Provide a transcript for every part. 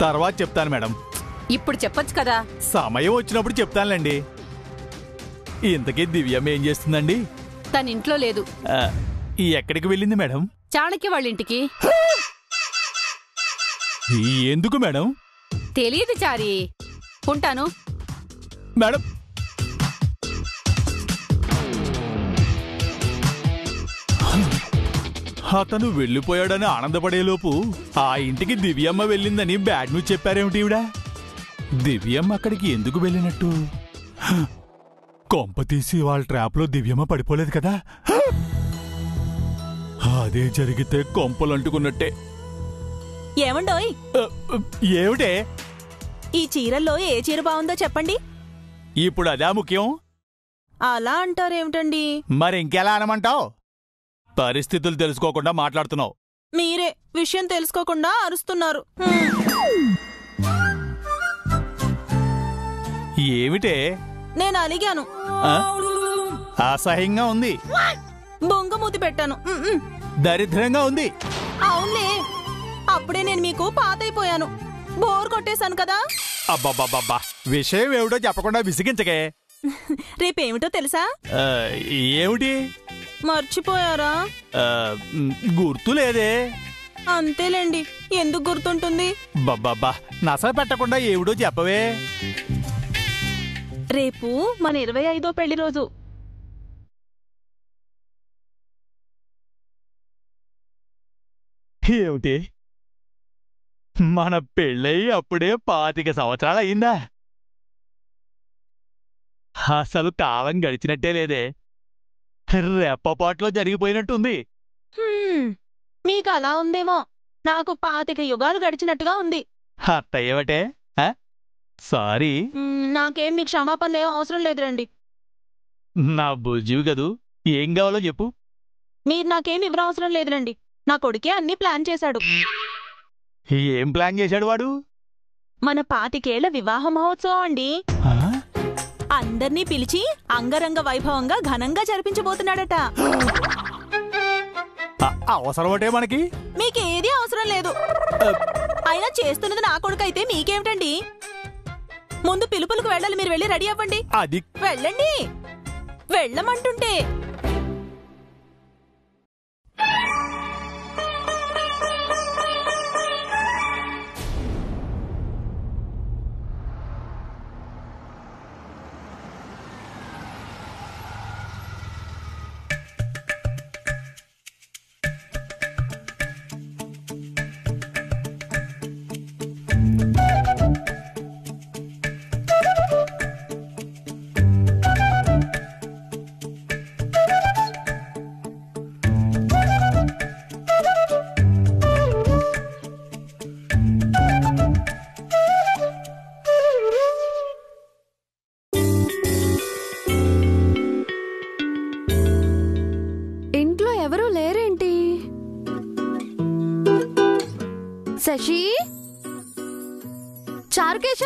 తర్వాత చెప్తాను మేడం. ఇప్పుడు చెప్పొచ్చు కదా. సమయం వచ్చినప్పుడు చెప్తానులేండి. ఇంతకీ దివ్యమ్మ ఏం చేస్తుందండి? తన ఇంట్లో లేదు. ఎక్కడికి వెళ్ళింది మేడం? చాణక్య వాళ్ళింటికి. ఎందుకు మేడం? తెలియదు చారి. ఉంటాను మేడం. అతను వెళ్ళిపోయాడని ఆనందపడేలోపు ఆ ఇంటికి దివ్యమ్మ వెళ్ళిందని బ్యాడ్ న్యూస్ చెప్పారేమిటి ఈవిడ? దివ్యమ్మ అక్కడికి ఎందుకు వెళ్ళినట్టు? కొంప తీసి వాళ్ళ ట్రాప్లో దివ్యమ్మ పడిపోలేదు కదా? అదే జరిగితే కొంపలంటుకున్నట్టే. ఏమండోయ్, ఏమిటే? ఈ చీరల్లో ఏ చీర బాగుందో చెప్పండి. ఇప్పుడు అదా ముఖ్యం. అలా అంటారేమిటండి? మరి ఇంకెలా అనమంటావు? పరిస్థితులు తెలుసుకోకుండా మాట్లాడుతున్నావు. మీరే విషయం తెలుసుకోకుండా అరుస్తున్నారు. ఏమిటే? నేను అలిగాను. అసహ్యంగా ఉంది. బొంగమూతి పెట్టాను. దరిద్రంగా ఉంది. అవునులే, అప్పుడే నేను మీకు పాతైపోయాను. బోర్ కొట్టేశాను కదా. అబ్బాబ్బాబ్బా, విషయం ఏమిటో చెప్పకుండా విసిగించకే. రేపేమిటో తెలుసా? ఏమిటి? మర్చిపోయారా? గుర్తు లేదే. అంతేలేండి, ఎందుకు గుర్తుంటుంది? బాబ్బా, నస పెట్టకుండా ఏమిటో చెప్పవే. రేపు మన 25వ పెళ్లి రోజు. ఏమిటి? మన పెళ్ళయి అప్పుడే 25 సంవత్సరాలు అయిందా? అసలు కాలం గడిచినట్టే లేదే. రెప్పపాట్లో జరిగిపోయినట్టుంది. మీకు అలా ఉందేమో, నాకు 25 యుగాలు గడిచినట్టుగా ఉంది. అత్తయ్యవటే? సారీ. నాకేం మీకు క్షమాపణలు ఏం అవసరం లేదురండి. నా బుజ్జివి కదూ, ఏం కావాలో చెప్పు. మీరు నాకేం ఇవ్వనవసరం లేదురండి. నా కొడుకే అన్నీ ప్లాన్ చేశాడు. ఏం ప్లాన్ చేశాడు వాడు? మన 25 ఏళ్ల వివాహ మహోత్సవం అండి. అందర్నీ పిలిచి అంగరంగ వైభవంగా ఘనంగా జరిపించబోతున్నాడట. అవసరమటే మనకి? మీకేదీ అవసరం లేదు. అయినా చేస్తున్నది నా కొడుకైతే మీకేమిటండి? ముందు పిలుపులకు వెళ్ళాలి. మీరు వెళ్ళి రెడీ అవ్వండి. అది వెళ్ళండి, వెళ్ళమంటుంటే. శశి, చారుకేశ,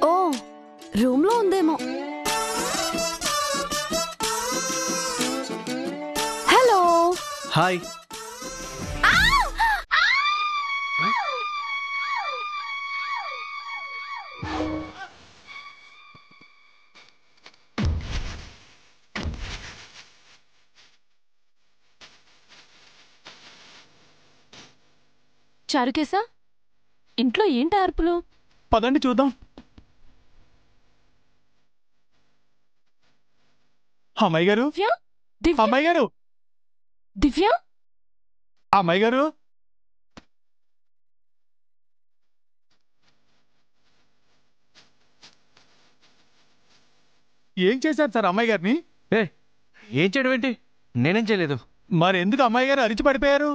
ఓ రూమ్ లో ఉందేమో. హలో. హాయ్. చారుకేశ, ఇంట్లో ఏంటి అరుపులు? పదండి చూద్దాం. అమ్మాయి గారు, అమ్మాయి గారు, దివ్య, అమ్మాయి గారు. ఏం చేశారు సార్ అమ్మాయి గారిని? ఏం చేయడం ఏంటి? నేనేం చేయలేదు. మరి ఎందుకు అమ్మాయి గారు అరిచి పడిపోయారు?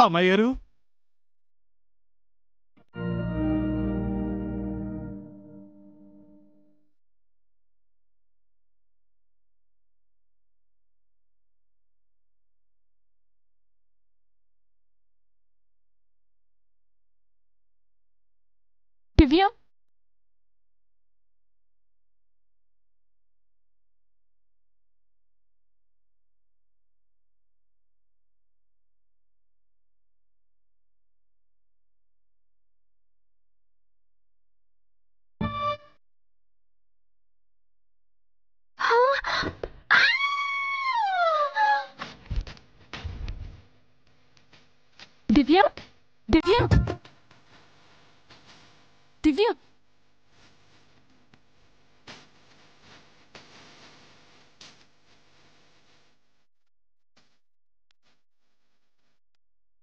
అమ్మాయి గారు, దివ్య దివ్య దివ్య దివ్య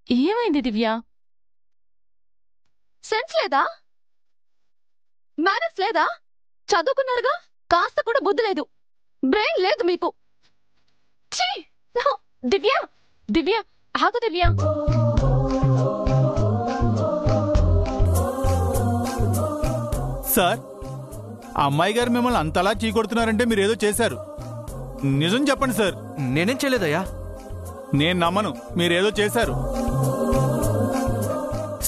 ఏమైంది దివ్య? సెన్స్ లేదా? మేనర్స్ లేదా? చదువుకున్నారుగా, కాస్త కూడా బుద్ధి లేదు, బ్రెయిన్ లేదు మీకు. ఛీ! దివ్య దివ్య ఆగు దివ్య. సార్, అమ్మాయి గారు మిమ్మల్ని అంతలా చీకొడుతున్నారంటే మీరేదో చేశారు. నిజం చెప్పండి సార్. నేనేం చేయలేదయ్యా. నేను నమ్మను, మీరేదో చేశారు.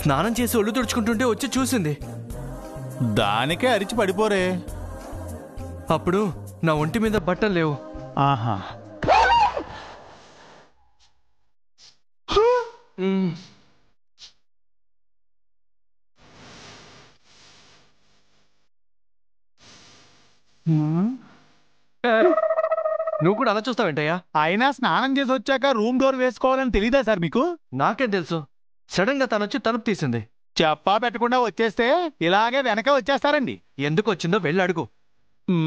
స్నానం చేసి ఒళ్ళు తుడుచుకుంటుంటే వచ్చి చూసింది. దానికే అరిచి పడిపోరే. అప్పుడు నా ఒంటి మీద బట్టలు లేవు. ఆహా. నువ్వు కూడా అలా చూస్తావేంటయ్యా? అయినా స్నానం చేసి వచ్చాక రూమ్ డోర్ వేసుకోవాలని తెలీదా సార్ మీకు? నాకేం తెలుసు. సడన్ గా తనొచ్చి తలుపు తీసింది. చెప్పా పెట్టకుండా వచ్చేస్తే ఇలాగే వెనక వచ్చేస్తారండి. ఎందుకు వచ్చిందో వెళ్ళి అడుగు.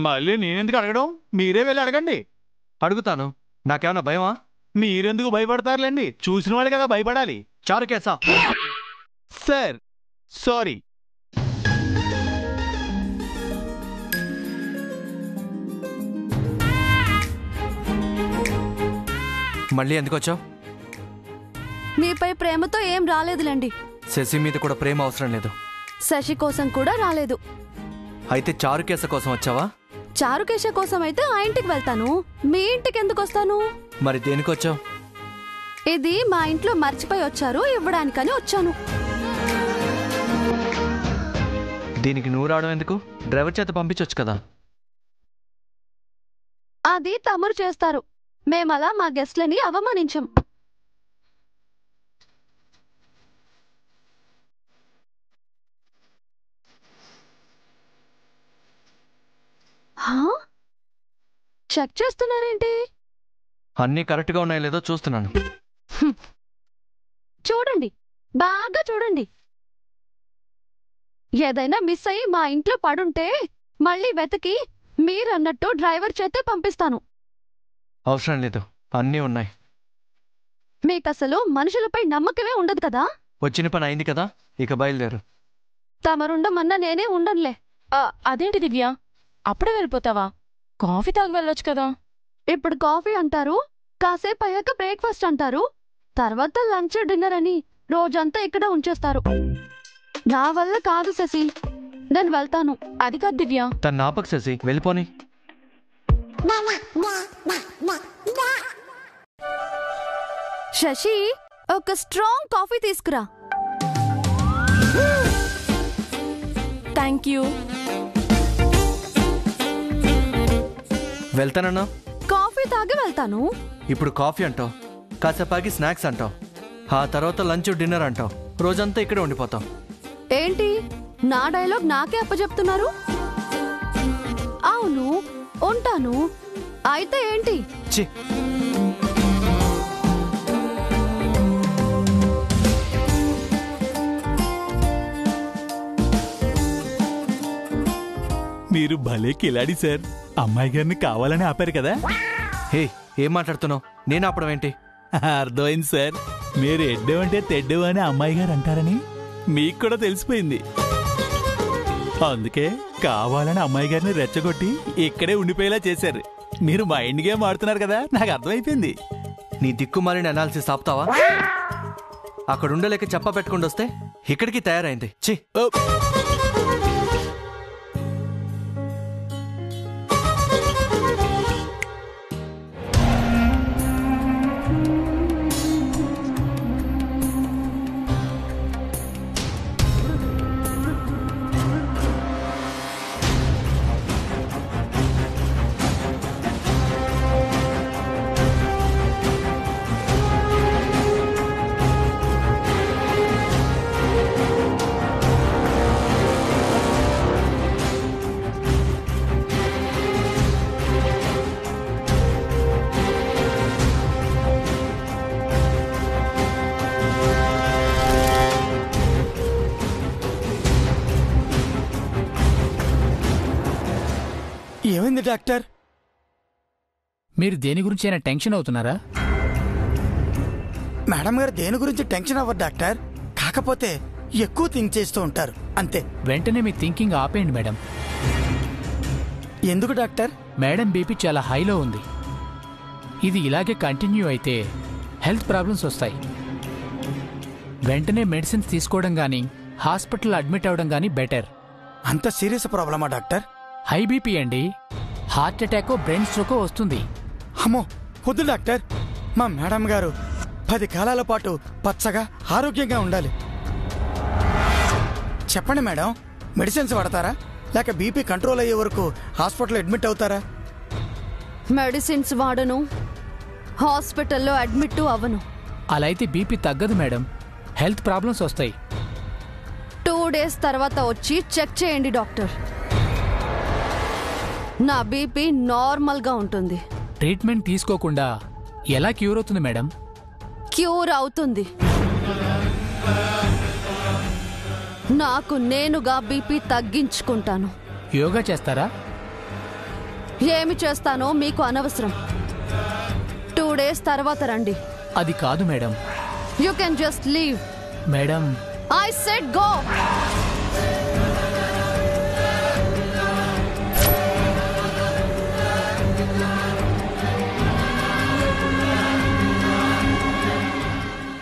మళ్ళీ నేనెందుకు అడగడం? మీరే వెళ్ళి అడగండి. అడుగుతాను. నాకేమన్నా భయమా? మీరెందుకు భయపడతారులేండి, చూసిన వాళ్ళు కదా భయపడాలి. చారుకేసా. Sir sorry. మళ్ళీ ఎందుకు వచ్చావు? మీపై ప్రేమతో ఏం రాలేదులేండి. శశి మీద కూడా ప్రేమ అవసరం లేదు. శశి కోసం కూడా రాలేదు. అయితే చారుకేస కోసం వచ్చావా? చారుకేశ కోసం అయితే ఆ ఇంటికి వెళ్తాను, మీ ఇంటికి ఎందుకు వస్తాను? మరి దేనికి వచ్చావు? ఇది మా ఇంట్లో మర్చిపోయి వచ్చారు, ఇవ్వడానికని వచ్చాను. దీనికి నువ్వు రావడం ఎందుకు? డ్రైవర్ చేత పంపించొచ్చు కదా. అది తమరు చేస్తారు, మేమలా మా గెస్ట్లని అవమానించం. చెక్ చేస్తున్నారేంటి? అన్నీ కరెక్ట్గా ఉన్నాయో లేదో చూస్తున్నాను. చూడండి, బాగా చూడండి. ఏదైనా మిస్ అయ్యి మా ఇంట్లో పడుంటే మళ్ళీ వెతికి మీరన్నట్టు డ్రైవర్ చేతే పంపిస్తాను. అవసరం లేదు, అన్నీ ఉన్నాయి. మీకసలు మనుషులపై నమ్మకమే ఉండదు కదా. వచ్చిన పని అయింది కదా, ఇక బయలుదేరు. తమరుండమన్నా నేనే ఉండనులే. అదేంటి దివ్య, అప్పుడే వెళ్ళిపోతావా? కాఫీ తాగి వెళ్ళొచ్చు కదా. ఇప్పుడు కాఫీ అంటారు, కాసేపు అయ్యాక బ్రేక్ఫాస్ట్ అంటారు, తర్వాత లంచ్ డిన్నర్ అని రోజంతా ఇక్కడ ఉంచేస్తారు. నా వల్ల కాదు శశి, నేను వెళ్తాను. అది కాదు దివ్య. తన నాపక్ శశి, వెళ్ళిపోని. శశి, ఒక స్ట్రాంగ్ కాఫీ తీసుకురా. Thank you. వెళ్తానన్నా? కాఫీ తాగి వెళ్తాను. ఇప్పుడు కాఫీ అంటావు, కాసేపాకి స్నాక్స్ అంటావు, ఆ తర్వాత లంచ్ డిన్నర్ అంటావు, రోజంతా ఇక్కడే ఉండిపోతావు. ఏంటి నా డైలాగ్ నాకే అప్పచెప్తున్నారు? అవును, ఉంటాను. అయితే ఏంటి? ఛీ, మీరు భలే కిలాడి సార్. అమ్మాయి గారిని కావాలని ఆపారు కదా. హే, ఏం మాట్లాడుతున్నావు? నేను ఆపడం ఏంటి? అర్థమైంది సార్. మీరు ఎడ్డం అంటే తెడ్డం అని అమ్మాయి గారు అంటారని మీకు కూడా తెలిసిపోయింది. అందుకే కావాలని అమ్మాయి గారిని రెచ్చగొట్టి ఇక్కడే ఉండిపోయేలా చేశారు. మీరు మైండ్ గేమ్ ఆడుతున్నారు కదా, నాకు అర్థమైపోయింది. నీ దిక్కుమాలిన అనాలిసిస్ ఆపుతావా? అక్కడ ఉండలేక చెప్ప పెట్టుకుంటూ వస్తే ఇక్కడికి తయారైంది. ఛీ, ఓ, డాక్టర్. మీరు దేని గురించి అయినా టెన్షన్ అవుతున్నారా? మేడం గారు దేని గురించి టెన్షన్ అవ్వరు డాక్టర్, కాకపోతే ఎక్కువ థింక్ చేస్తూ ఉంటారు అంతే. వెంటనే మీ థింకింగ్ ఆపేయండి మేడం. ఎందుకు డాక్టర్? మేడం బీపీ చాలా హైలో ఉంది. ఇది ఇలాగే కంటిన్యూ అయితే హెల్త్ ప్రాబ్లమ్స్ వస్తాయి. వెంటనే మెడిసిన్స్ తీసుకోవడం కానీ హాస్పిటల్ అడ్మిట్ అవ్వడం కానీ బెటర్. అంత సీరియస్ ప్రాబ్లమా డాక్టర్? హై బీపీ అండి, హార్ట్ అటాకో బ్రెయిన్ స్ట్రోకో వస్తుంది. అమ్మో వద్దు డాక్టర్, మా మేడం గారు 10 కాలాల పాటు పచ్చగా ఆరోగ్యంగా ఉండాలి. చెప్పండి మేడం, మెడిసిన్స్ వాడతారా లేక బీపీ కంట్రోల్ అయ్యే వరకు హాస్పిటల్ అడ్మిట్ అవుతారా? మెడిసిన్స్ వాడను, హాస్పిటల్లో అడ్మిట్ అవ్వను. అలా అయితే బీపీ తగ్గదు మేడం, హెల్త్ ప్రాబ్లమ్స్ వస్తాయి. 2 days తర్వాత వచ్చి చెక్ చేయండి డాక్టర్. నా బీపీ నార్మల్గా ఉంటుంది. ట్రీట్మెంట్ తీసుకోకుండా ఎలా క్యూర్ అవుతుంది మేడం? క్యూర్ అవుతుంది. నాకు నేనుగా బీపీ తగ్గించుకుంటాను. యోగా చేస్తారా? ఏమి చేస్తానో మీకు అనవసరం. 2 days తర్వాత రండి. అది కాదు madam. You can just leave. Madam, I said go.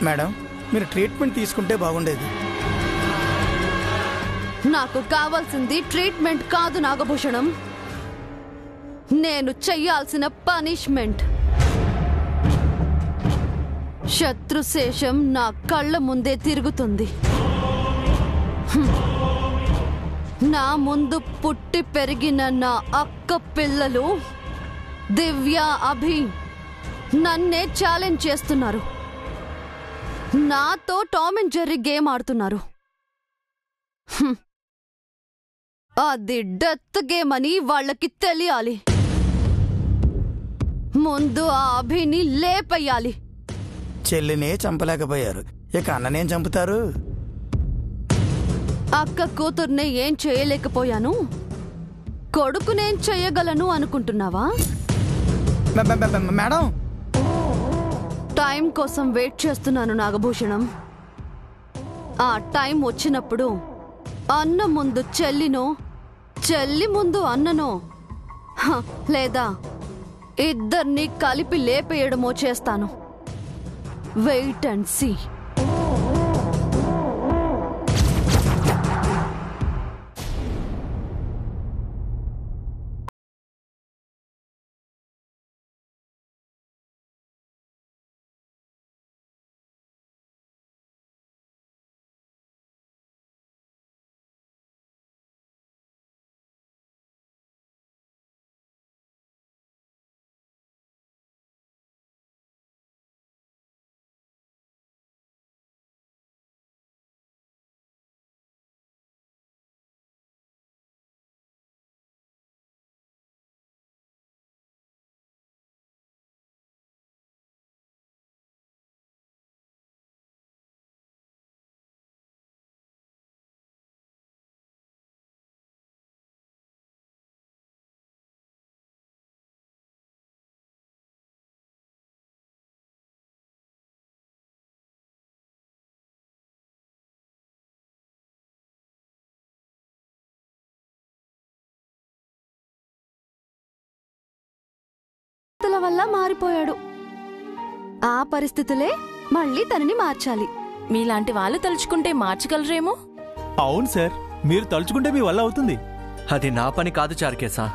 Madam మీరు ట్రీట్మెంట్ తీసుకుంటే బాగుండేది. నాకు కావాల్సింది ట్రీట్మెంట్ కాదు నాగభూషణం, నేను చెయ్యాల్సిన పనిష్మెంట్. శత్రుశేషం నా కళ్ళ ముందే తిరుగుతుంది. నా ముందు పుట్టి పెరిగిన నా అక్క పిల్లలు దివ్య, అభి నన్నే ఛాలెంజ్ చేస్తున్నారు. నాతో టామ్ అండ్ జెర్రీ గేమ్ ఆడుతున్నారు. అది డెత్ గేమ్ అని వాళ్ళకి తెలియాలి. ముందు ఆ అభిని లేపేయాలి. చెల్లినే చంపలేకపోయారు, ఇక అన్ననేం చంపుతారు? అక్క కూతుర్నే ఏం చేయలేకపోయాను, కొడుకునేం చేయగలను అనుకుంటున్నావా? మేడం టైం కోసం వెయిట్ చేస్తున్నాను నాగభూషణం. ఆ టైం వచ్చినప్పుడు అన్న ముందు చెల్లినో, చెల్లి ముందు అన్ననో, లేదా ఇద్దరిని కలిపి లేపేయడమో చేస్తాను. Wait and see. వల్ల మారిపోయాడు. ఆ పరిస్థితులే మళ్ళీ తనని మార్చాలి. మీలాంటి వాళ్ళు తలుచుకుంటే మార్చగలరేమో. అవును సార్, మీరు తలుచుకుంటే మీ వల్ల అవుతుంది. అది నా పని కాదు చారుకేశా.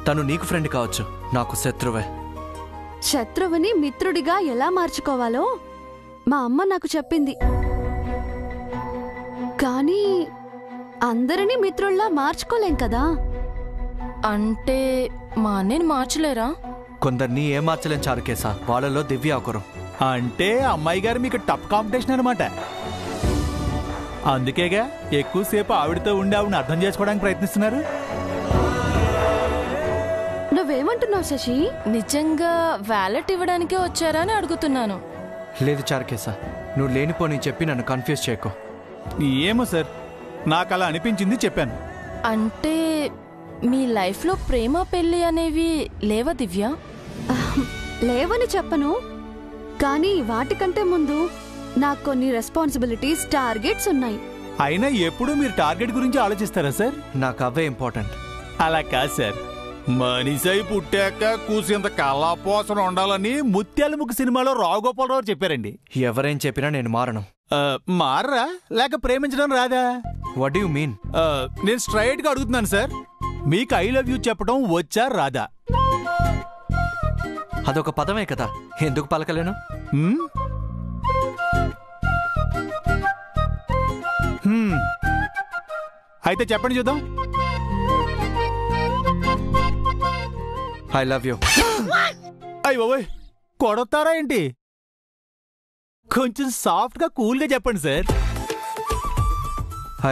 తను నీకు ఫ్రెండ్ కావచ్చు, నాకు శత్రువే. శత్రువుని మిత్రుడిగా ఎలా మార్చుకోవాలో మా అమ్మ నాకు చెప్పింది. కానీ అందరినీ మిత్రుల్లా మార్చుకోలేం కదా. అంటే మా అన్నయ్యని మార్చలేరా? కొందరిని ఏం మార్చలేం చారుకేశా, వాళ్ళలో దివ్య ఒకరు. అంటే అమ్మాయి గారు మీకు టఫ్ కాంపిటీషన్ అనమాట. అందుకేగా ఎక్కువసేపు ఆవిడతో ఉండి ఆవిడని అర్థం చేసుకోవడానికి ప్రయత్నిస్తున్నారు. నువ్వేమంటున్నావు శశి? నిజంగా వ్యాలెట్ ఇవ్వడానికే వచ్చారా అని అడుగుతున్నాను. లేదు చారుకేశా, నువ్వు లేనిపోని చెప్పి నన్ను కన్ఫ్యూజ్ చేయకు. ఏమో సార్, నాకు అలా అనిపించింది చెప్పాను. అంటే మీ లైఫ్లో ప్రేమ పెళ్లి అనేవి లేవా దివ్య? లేవని చెప్పను, కానీ వాటికంటే ముందు నాకు కొన్ని రెస్పాన్సిబిలిటీస్, టార్గెట్స్ ఉన్నాయి. అయినా ఎప్పుడు మీరు టార్గెట్ గురించి ఆలోచిస్తారా సార్? నాకు అవే ఇంపార్టెంట్. అలా కాదు సార్. మనిషై పుట్టాక కూసేంత కళాపోసన ఉండాలని ముత్యాల ముగ్గు సినిమాలో రావుగోపాలరావు చెప్పారండి. ఎవరేం చెప్పినా నేను మారను. మారరా లేక ప్రేమించడం రాదా? What you mean? నేను స్ట్రైట్ గా అడుగుతున్నాను సార్, మీకు ఐ లవ్ యూ చెప్పడం వచ్చా రాదా? అదొక పదమే కదా, ఎందుకు పలకలేను? అయితే చెప్పండి చూద్దాం. I love you. అయ్య బాబోయ్, కొడతారా ఏంటి? కొంచెం సాఫ్ట్ గా కూల్ గా చెప్పండి సార్.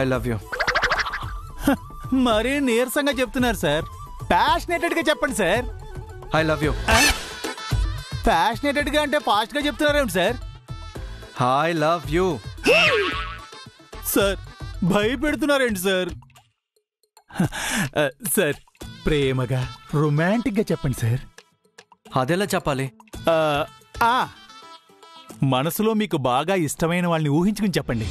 I love you. మరీ నీరసంగా చెప్తున్నారు సార్. ప్యాషనేటెడ్ గా చెప్పండి sir. I love you. Passionated గా అంటే ఫాస్ట్ గా చెప్తున్నారేంటి sir? I love you. Sir భయపెడుతున్నారేంటి సార్? సార్ ప్రేమగా రొమాంటిక్ గా చెప్పండి సార్. అదెలా చెప్పాలి? మనసులో మీకు బాగా ఇష్టమైన వాళ్ళని ఊహించుకుని చెప్పండి.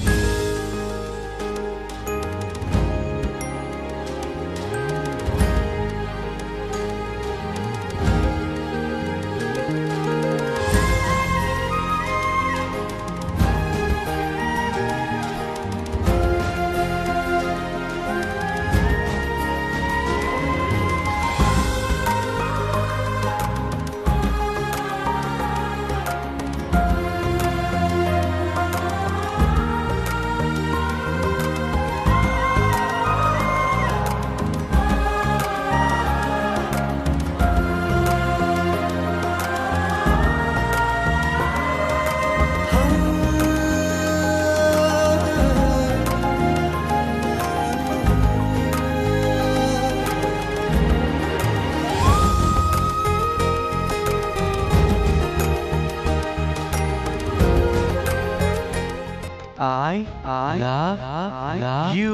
I love you.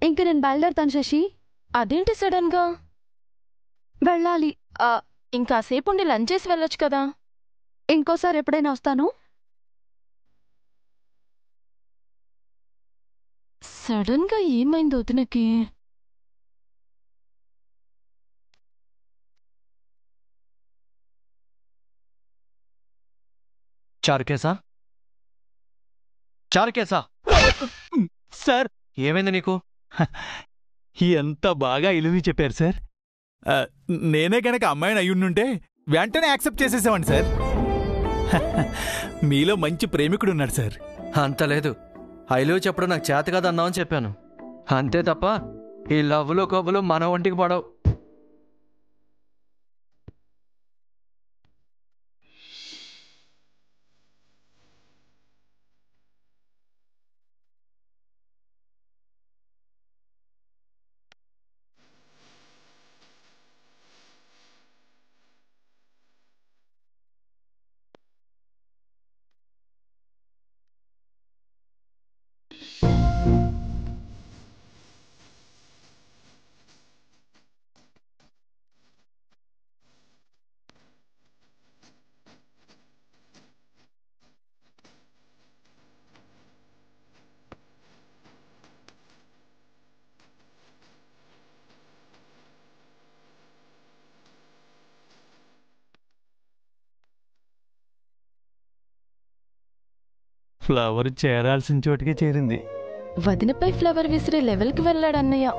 ఇంక నేను బయలుదేరుతాను శశి. అదేంటి సడన్ గా? వెళ్ళాలి. ఇంకాసేపు ఉండి లంచ్ చేసి వెళ్ళొచ్చు కదా. ఇంకోసారి ఎప్పుడైనా వస్తాను. సడన్ గా ఏమైంది వదినకి? చారుకేసా సార్ ఏమైంది నీకు? ఎంత బాగా ఇలువి చెప్పారు సార్. నేనే గనక అమ్మాయిని అయ్యుండుంటే వెంటనే యాక్సెప్ట్ చేసేసామండి సార్. మీలో మంచి ప్రేమికుడు ఉన్నాడు సార్. అంత లేదు, ఐ లవ్ చెప్పడం నాకు చేత కాదు అన్నావని చెప్పాను అంతే తప్ప ఈ లవ్లు కబులు మన ఒంటికి పడవు. ఫ్లవర్ చేరాల్సిన చోటికే చేరింది. వదినపై ఫ్లవర్ విసిరే లెవెల్కి వెళ్ళాడు అన్నయ్య.